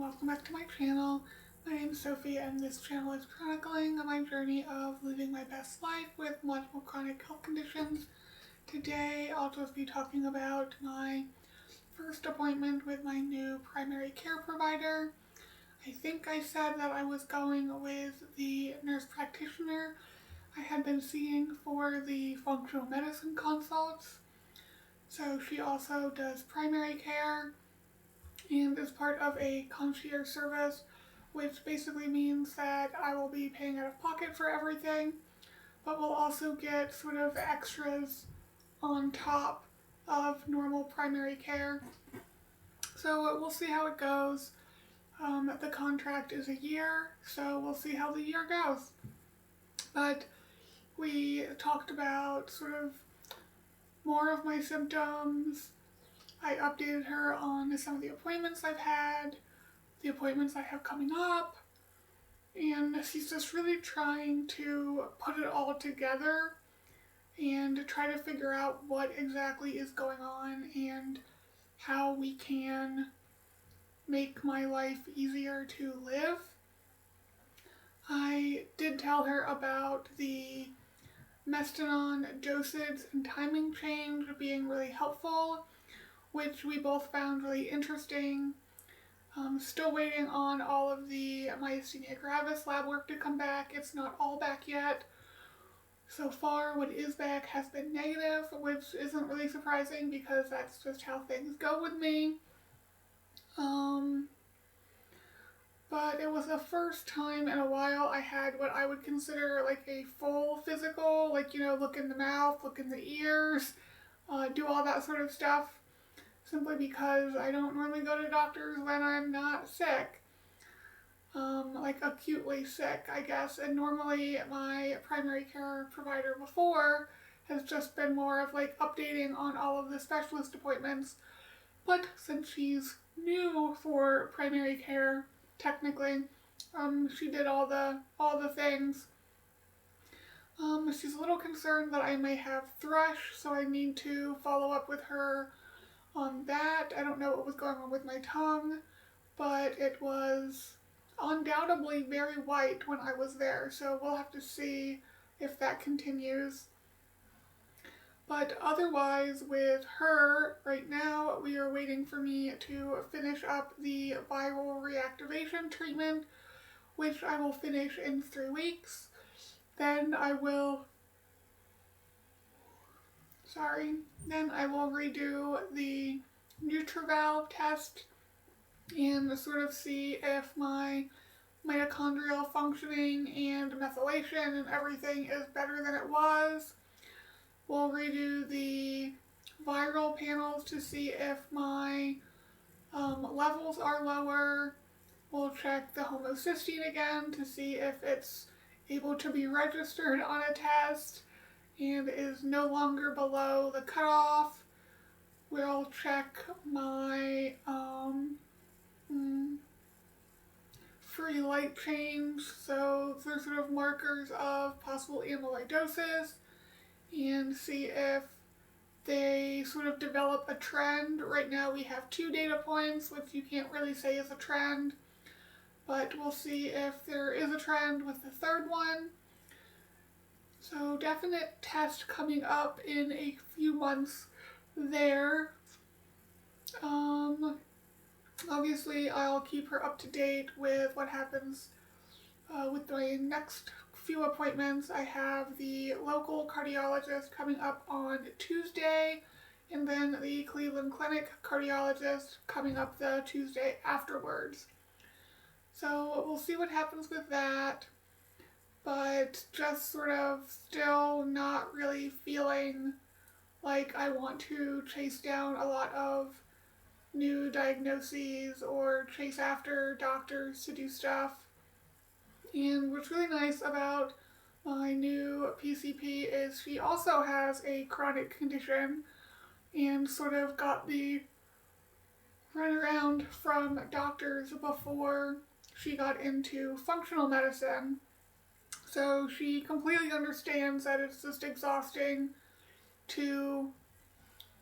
welcome back to my channel. My name is Sophie and this channel is chronicling my journey of living my best life with multiple chronic health conditions. Today I'll just be talking about my first appointment with my new primary care provider. I think I said that I was going with the nurse practitioner I had been seeing for the functional medicine consults. So she also does primary care and is part of a concierge service, which basically means that I will be paying out of pocket for everything, but will also get sort of extras on top of normal primary care. So we'll see how it goes. The contract is a year, so we'll see how the year goes. But we talked about sort of more of my symptoms. I updated her on some of the appointments I've had, the appointments I have coming up, and she's just really trying to put it all together and try to figure out what exactly is going on and how we can make my life easier to live. I did tell her about the Mestinon dosage and timing change being really helpful, which we both found really interesting. Still waiting on all of the myasthenia gravis lab work to come back. It's not all back yet. So far, what is back has been negative, which isn't really surprising because that's just how things go with me. But it was the first time in a while I had what I would consider like a full physical, like, look in the mouth, look in the ears, do all that sort of stuff. Simply because I don't normally go to doctors when I'm not sick. Like acutely sick, I guess. And normally my primary care provider before has just been more of like updating on all of the specialist appointments. But since she's new for primary care, technically, she did all the things. She's a little concerned that I may have thrush, so I need to follow up with her on that. I don't know what was going on with my tongue, but it was undoubtedly very white when I was there, so we'll have to see if that continues. But otherwise, with her, right now, we are waiting for me to finish up the viral reactivation treatment, which I will finish in 3 weeks. Then I will redo the NutriValve test and sort of see if my mitochondrial functioning and methylation and everything is better than it was. We'll redo the viral panels to see if my levels are lower. We'll check the homocysteine again to see if it's able to be registered on a test and is no longer below the cutoff. We'll check my free light change, so they're sort of markers of possible amyloidosis, and see if they sort of develop a trend. Right now we have 2 data points, which you can't really say is a trend, but we'll see if there is a trend with the 3rd one. So definite test coming up in a few months there. Obviously I'll keep her up to date with what happens with my next few appointments. I have the local cardiologist coming up on Tuesday, and then the Cleveland Clinic cardiologist coming up the Tuesday afterwards. So we'll see what happens with that. But just sort of still not really feeling like I want to chase down a lot of new diagnoses or chase after doctors to do stuff. And what's really nice about my new PCP is she also has a chronic condition and sort of got the runaround from doctors before she got into functional medicine. So she completely understands that it's just exhausting to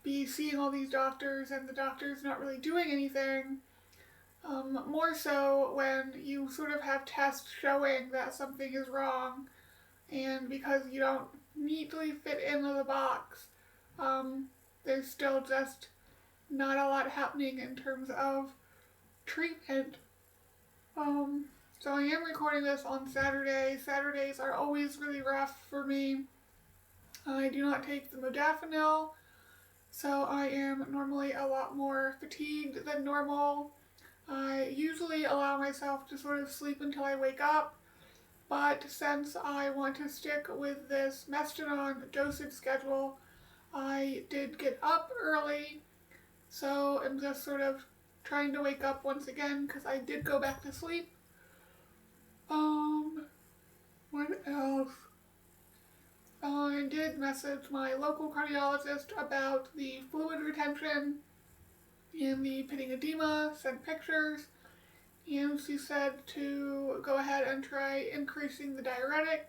be seeing all these doctors and the doctors not really doing anything. More so when you sort of have tests showing that something is wrong, and because you don't neatly fit into the box, there's still just not a lot happening in terms of treatment. So I am recording this on Saturday. Saturdays are always really rough for me. I do not take the modafinil, so I am normally a lot more fatigued than normal. I usually allow myself to sort of sleep until I wake up, but since I want to stick with this mestinon dosage schedule, I did get up early, so I'm just sort of trying to wake up once again because I did go back to sleep. What else? I did message my local cardiologist about the fluid retention and the pitting edema, sent pictures, and she said to go ahead and try increasing the diuretic.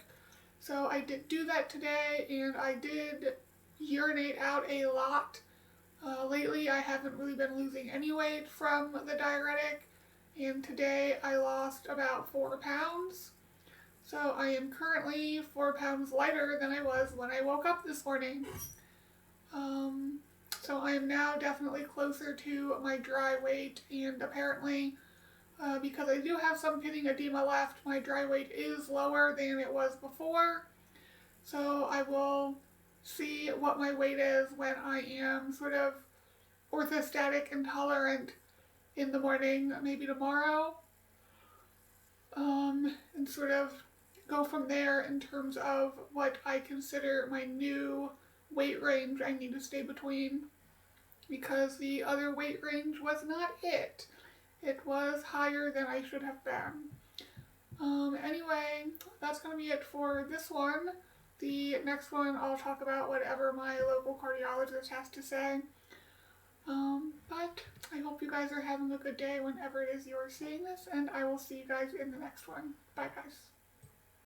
So I did do that today, and I did urinate out a lot. Lately I haven't really been losing any weight from the diuretic, and today I lost about 4 pounds. So I am currently 4 pounds lighter than I was when I woke up this morning. So I am now definitely closer to my dry weight, and apparently because I do have some pitting edema left, my dry weight is lower than it was before. So I will see what my weight is when I am sort of orthostatic intolerant in the morning, maybe tomorrow, and sort of go from there in terms of what I consider my new weight range I need to stay between, because the other weight range was not it. It was higher than I should have been. Anyway, that's going to be it for this one. The next one, I'll talk about whatever my local cardiologist has to say. But I hope you guys are having a good day whenever it is you're seeing this, and I will see you guys in the next one. Bye, guys.